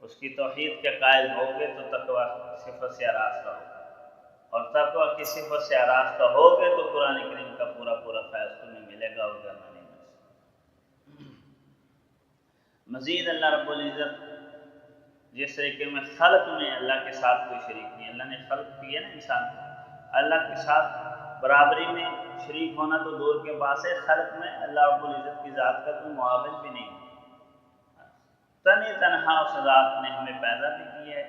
اس کی توحید کے قائل ہوگے تو تقوی صفت سے آراستہ ہوگا، اور تقوی کی صفت سے آراستہ ہوگے تو قرآن کریم کا پورا پورا فیض تمہیں ملے گا، ورنہ نہیں مل سکتا۔ مزید اللہ رب العزت جس طریقے میں خلق میں اللہ کے ساتھ کوئی شریک نہیں، اللہ نے خلق کیا نا انسان کو، اللہ کے ساتھ برابری میں شریک ہونا تو دور کے بات ہے، خلق میں اللہ رب العزت کی ذات کا کوئی معاون بھی نہیں، تنہا اس ذات نے ہمیں پیدا بھی کیا ہے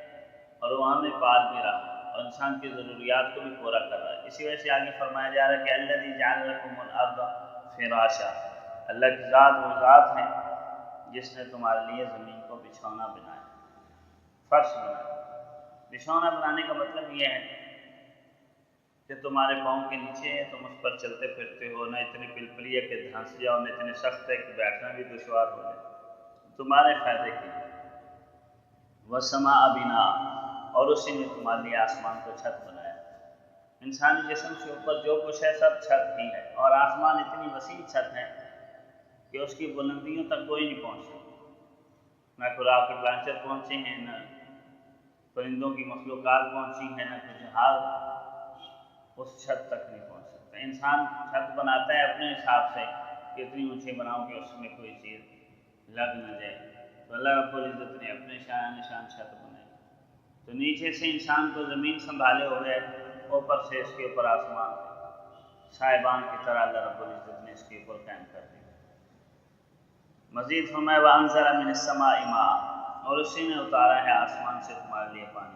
اور وہ ہمیں پال بھی رہا اور انسان کی ضروریات کو بھی پورا کر رہا ہے۔ اسی وجہ سے آگے فرمایا جا رہا ہے کہ الذی جعل لکم الارض فراشا، اللہ کی ذات وہ ذات ہے جس نے تمہارے لیے زمین کو بچھونا بنایا، فرش بنایا۔ بچھونا بنانے کا مطلب یہ ہے کہ تمہارے پاؤں کے نیچے ہے، تم اس پر چلتے پھرتے ہو، نہ اتنی پلپلی ہے کہ دھنس جاؤ، نہ اتنے سخت ہے کہ بیٹھنا بھی دشوار ہو جائے، تمہارے فائدے کے لیے۔ وَالسَّمَاءَ بِنَاءً، اور اسی نے تمہارے لیے آسمان کو چھت بنایا۔ انسانی جسم سے اوپر جو کچھ ہے سب چھت ہی ہے، اور آسمان اتنی وسیع چھت ہے کہ اس کی بلندیوں تک کوئی نہیں پہنچ سکتا، نہ کوئی راکٹ لانچر پہنچے ہیں، نہ پرندوں کی مخلوقات پہنچی ہیں، نہ کوئی جہاز اس چھت تک نہیں پہنچ سکتا۔ انسان چھت بناتا ہے اپنے حساب سے کہ اتنی اونچی بناؤں کہ اس میں کوئی چیز لگ نہ جائے، تو اللہ رب العزت نے اپنے شان نشان چھت بنائی، تو نیچے سے انسان کو زمین سنبھالے ہوئے، اوپر سے اس کے اوپر آسمان صاحبان کی طرح اللہ رب العزت نے اس کے اوپر قائم کر دیا۔ مزید فرمایا وَأَنزَلَ مِنَ السَّمَاءِ مَاءً، اور اسی نے اتارا ہے آسمان سے تمہارے لیے پانی۔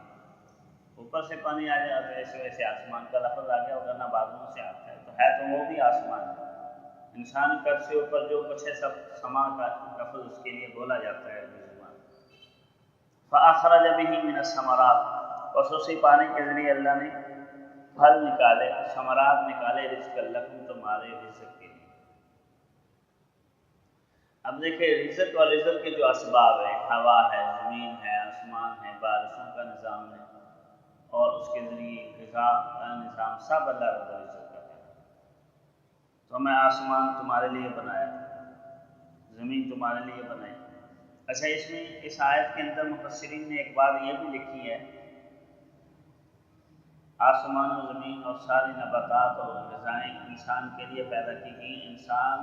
اوپر سے پانی آ جائے تو ایسے ویسے آسمان کا لفظ آ گیا، ورنہ بادلوں سے آتا ہے، تو ہے تو وہ بھی آسمان ہے۔ انسان قد سے اوپر جو کچھ ہے سب سما کا لفظ اس کے لیے بولا جاتا ہے زبان۔ فَأَخْرَجَ بِهِ مِنَ الثَّمَرَاتِ، اور اسی پانی کے ذریعے اللہ نے پھل نکالے، ثمرات نکالے، رزق لکم، تمہارے رزق کے لیے۔ اب دیکھیں رزق اور رزق کے جو اسباب ہیں، ہوا ہے، زمین ہے، آسمان ہے، بارشوں کا نظام ہے، اور اس کے ذریعے غذا کا نظام، سب اللہ رب العزت کا ہے۔ تو میں آسمان تمہارے لیے بنایا، زمین تمہارے لیے بنائی۔ اچھا اس میں اس آیت کے اندر مفسرین نے ایک بات یہ بھی لکھی ہے، آسمان و زمین اور ساری نباتات اور غذائیں انسان کے لیے پیدا کی گئی، انسان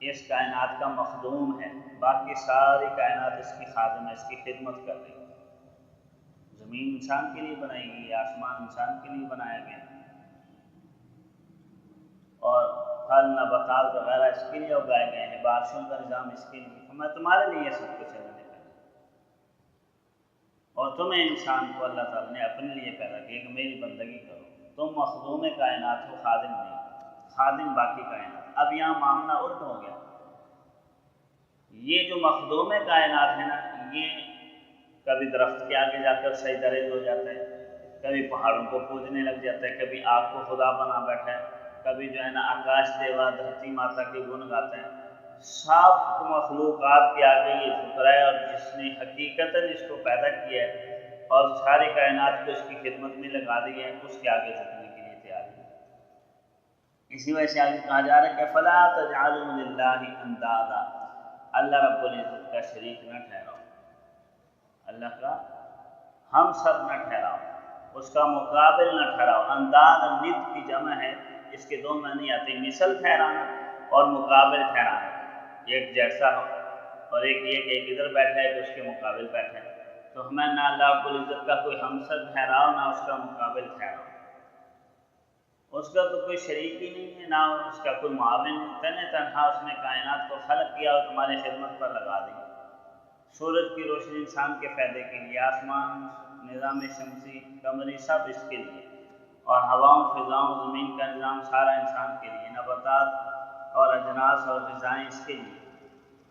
اس کائنات کا مخدوم ہے، باقی ساری کائنات اس کی خادم ہے، اس کی خدمت کر رہی ہے۔ زمین انسان کے لیے بنائی گئی، آسمان انسان کے لیے بنایا گیا، اور پھل نباتات وغیرہ اس کے لیے اگائے گئے ہیں، بارشوں کا نظام اس کے لیے، میں تمہارے لیے سب کچھ ہے میں نے پیدا، اور تمہیں انسان کو اللہ تعالیٰ نے اپنے لیے پیدا کیا کہ میری بندگی کرو، تم مخدوم کائنات ہو، خادم نہیں، خادم باقی کائنات۔ اب یہاں معاملہ الٹ ہو گیا، یہ جو مخدوم کائنات ہے نا، یہ کبھی درخت کے آگے جا کر سجدہ ریز ہو جاتا ہے، کبھی پہاڑوں کو پوجنے لگ جاتا ہے، کبھی آگ کو خدا بنا بیٹھا ہے، کبھی جو ہے نا آکاش دیوا دھرتی ماتا کے گن گاتا ہے، سب مخلوقات کے آگے یہ جھک رہا ہے، اور جس نے حقیقتاً اس کو پیدا کیا ہے اور ساری کائنات کو اس کی خدمت میں لگا دی ہے، اس کے آگے جھکنے کے لیے تیار ہے۔ اسی وجہ سے آگے کہا جا رہا ہے کہ فَلَا تَجْعَلُوا لِلَّهِ أَنْدَادًا، اللہ رب العزت کا شریک نہ ٹھہراؤ، اللہ کا ہم سب نہ ٹھہراؤ، اس کا مقابل نہ ٹھہراؤ۔ انداز ند کی جمع ہے، اس کے دو معنی آتے ہیں، مثل ٹھہرانا اور مقابل ٹھہرانا، ایک جیسا ہو، اور ایک یہ کہ ایک ادھر بیٹھا ہے تو اس کے مقابل بیٹھا ہے، تو ہمیں نہ اللہ رب العزت کا کوئی ہمسر ٹھہراؤ، نہ اس کا مقابل ٹھہراؤ، اس کا تو کوئی شریک ہی نہیں ہے، نہ اس کا کوئی معاون، تنہا اس نے کائنات کو خلق کیا اور تمہاری خدمت پر لگا دی، سورج کی روشنی انسان کے فائدے کے لیے، آسمان، نظام شمسی، قمری، سب اس کے لیے، اور ہواؤں، فضاؤں، زمین کا نظام سارا انسان کے لیے، نباتات اور اجناس اور غذائیں اس کے لیے۔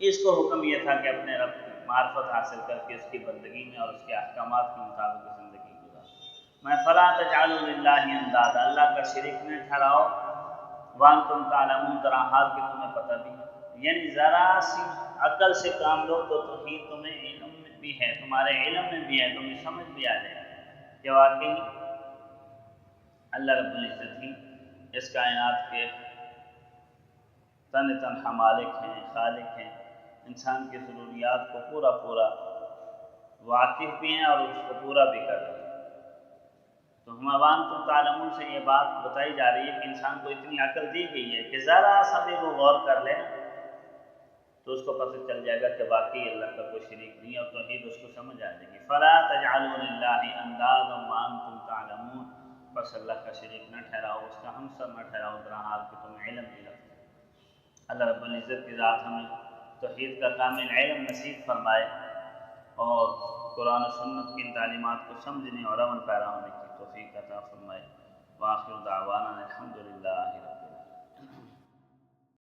اس کو حکم یہ تھا کہ اپنے رب کی معرفت حاصل کر کے اس کی بندگی میں اور اس کے احکامات کے مطابق زندگی گزار۔ میں فَلَا تَجْعَلُوا لِلَّهِ أَنْدَادًا، اللہ کا شریک نہ ٹھہراؤ، وَأَنْتُمْ تَعْلَمُونَ، ترا حال کہ تمہیں پتہ بھی ہے، یعنی ذرا سی عقل سے کام لو تو توحید تمہیں علم میں بھی ہے، تمہارے علم میں بھی ہے، تمہیں سمجھ بھی آ جائے کہ واقعی اللہ رب العزت ہی اس کائنات کے تنہا مالک ہیں، خالق ہیں، انسان کی ضروریات کو پورا واقف بھی ہیں اور اس کو پورا بھی کر رہے ہیں۔ تو ہم وانتم تعلمون سے یہ بات بتائی جا رہی ہے کہ انسان کو اتنی عقل دی گئی ہے کہ ذرا سا بھی وہ غور کر لے نا تو اس کو پتہ چل جائے گا کہ واقعی اللہ کا کوئی شریک نہیں ہے، اور توحید اس کو سمجھ آ جائے گی۔ فلا تجعلوا للہ اندادا وانتم تعلمون، بس اللہ کا شریک نہ ٹھہراؤ، اس کا ہمسر نہ ٹھہراؤ درا حال کہ تم علم نہیں رکھتے۔ اللہ رب العزت کی ذات ہمیں توحید کا کامل علم نصیب فرمائے اور قرآن و سنت کی ان تعلیمات کو سمجھنے اور عمل پیرا ہونے کی توفیق عطا فرمائے۔ وآخر دعوانا الحمدللہ۔